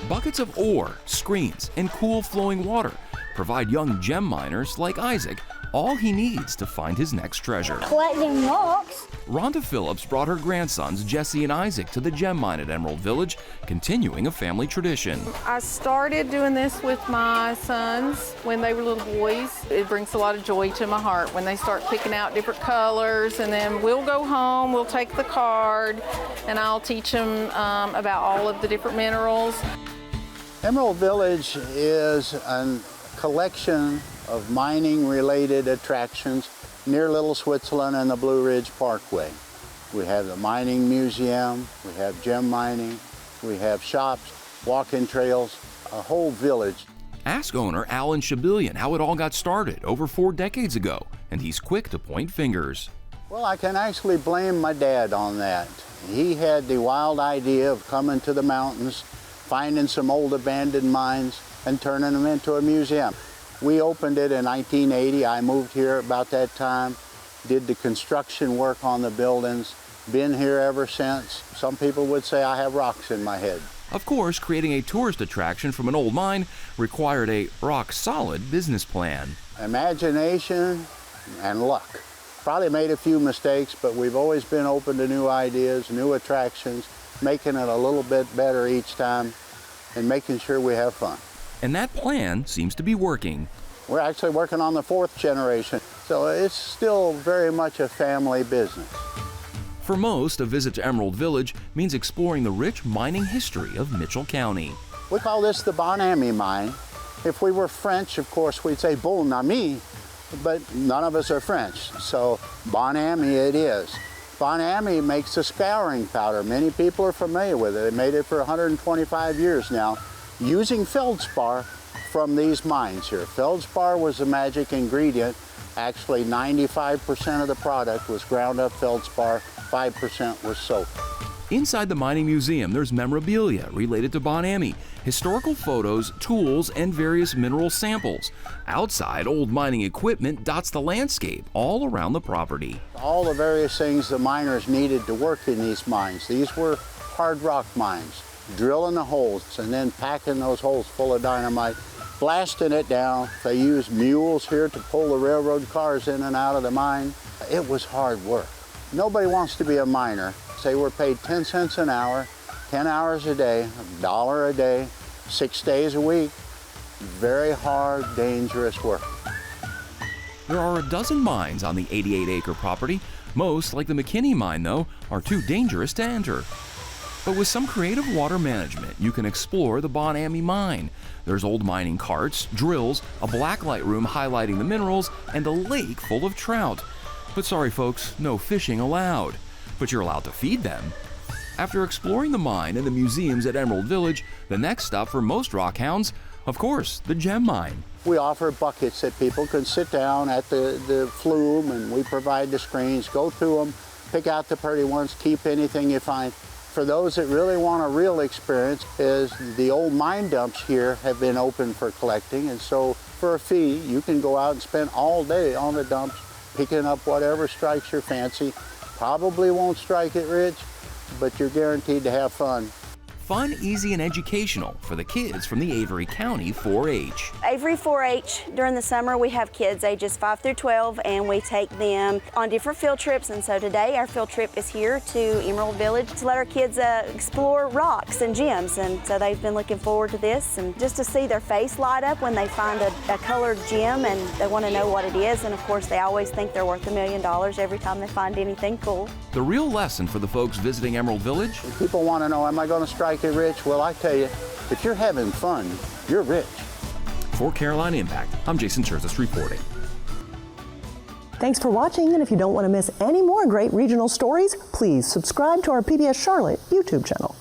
Buckets of ore, screens, and cool flowing water provide young gem miners like Isaac all he needs to find his next treasure. Collecting rocks. Rhonda Phillips brought her grandsons Jesse and Isaac to the gem mine at Emerald Village, continuing a family tradition. I started doing this with my sons when they were little boys. It brings a lot of joy to my heart when they start picking out different colors, and then we'll go home, we'll take the card, and I'll teach them about all of the different minerals. Emerald Village is a collection of mining-related attractions near Little Switzerland and the Blue Ridge Parkway. We have the mining museum, we have gem mining, we have shops, walking trails, a whole village. Ask owner Alan Shabillion how it all got started over 4 decades ago, and he's quick to point fingers. Well, I can actually blame my dad on that. He had the wild idea of coming to the mountains, finding some old abandoned mines, and turning them into a museum. We opened it in 1980. I moved here about that time, did the construction work on the buildings, been here ever since. Some people would say I have rocks in my head. Of course, creating a tourist attraction from an old mine required a rock-solid business plan. Imagination and luck. Probably made a few mistakes, but we've always been open to new ideas, new attractions, making it a little bit better each time, and making sure we have fun. And that plan seems to be working. We're actually working on the 4th generation, so it's still very much a family business. For most, a visit to Emerald Village means exploring the rich mining history of Mitchell County. We call this the Bon Ami mine. If we were French, of course, we'd say Bon Ami, but none of us are French, so Bon Ami it is. Bon Ami makes a scouring powder. Many people are familiar with it. They made it for 125 years now, using feldspar from these mines here. Feldspar was the magic ingredient. Actually, 95% of the product was ground up feldspar, 5% was soap. Inside the mining museum, there's memorabilia related to Bon Ami, historical photos, tools, and various mineral samples. Outside, old mining equipment dots the landscape all around the property. All the various things the miners needed to work in these mines. These were hard rock mines. Drilling the holes and then packing those holes full of dynamite, blasting it down. They used mules here to pull the railroad cars in and out of the mine. It was hard work. Nobody wants to be a miner. Say we're paid 10 cents an hour, 10 hours a day, $1 a day, 6 days a week. Very hard, dangerous work. There are a dozen mines on the 88-acre property. Most, like the McKinney mine, though, are too dangerous to enter. But with some creative water management, you can explore the Bon Ami mine. There's old mining carts, drills, a blacklight room highlighting the minerals, and a lake full of trout. But sorry folks, no fishing allowed. But you're allowed to feed them. After exploring the mine and the museums at Emerald Village, the next stop for most rockhounds, of course, the gem mine. We offer buckets that people can sit down at the flume, and we provide the screens, go through them, pick out the pretty ones, keep anything you find. For those that really want a real experience, is the old mine dumps here have been open for collecting, and so for a fee, you can go out and spend all day on the dumps, picking up whatever strikes your fancy. Probably won't strike it rich, but you're guaranteed to have fun. Fun, easy, and educational for the kids from the Avery County 4-H. Avery 4-H, during the summer we have kids ages 5 through 12 and we take them on different field trips, and so today our field trip is here to Emerald Village to let our kids explore rocks and gems, and so they've been looking forward to this, and just to see their face light up when they find a colored gem and they want to know what it is, and of course they always think they're worth $1 million every time they find anything cool. The real lesson for the folks visiting Emerald Village? People want to know, am I going to strike it rich? Well, I tell you, if you're having fun, you're rich. For Carolina Impact, I'm Jason Terzis reporting. Thanks for watching, and if you don't want to miss any more great regional stories, please subscribe to our PBS Charlotte YouTube channel.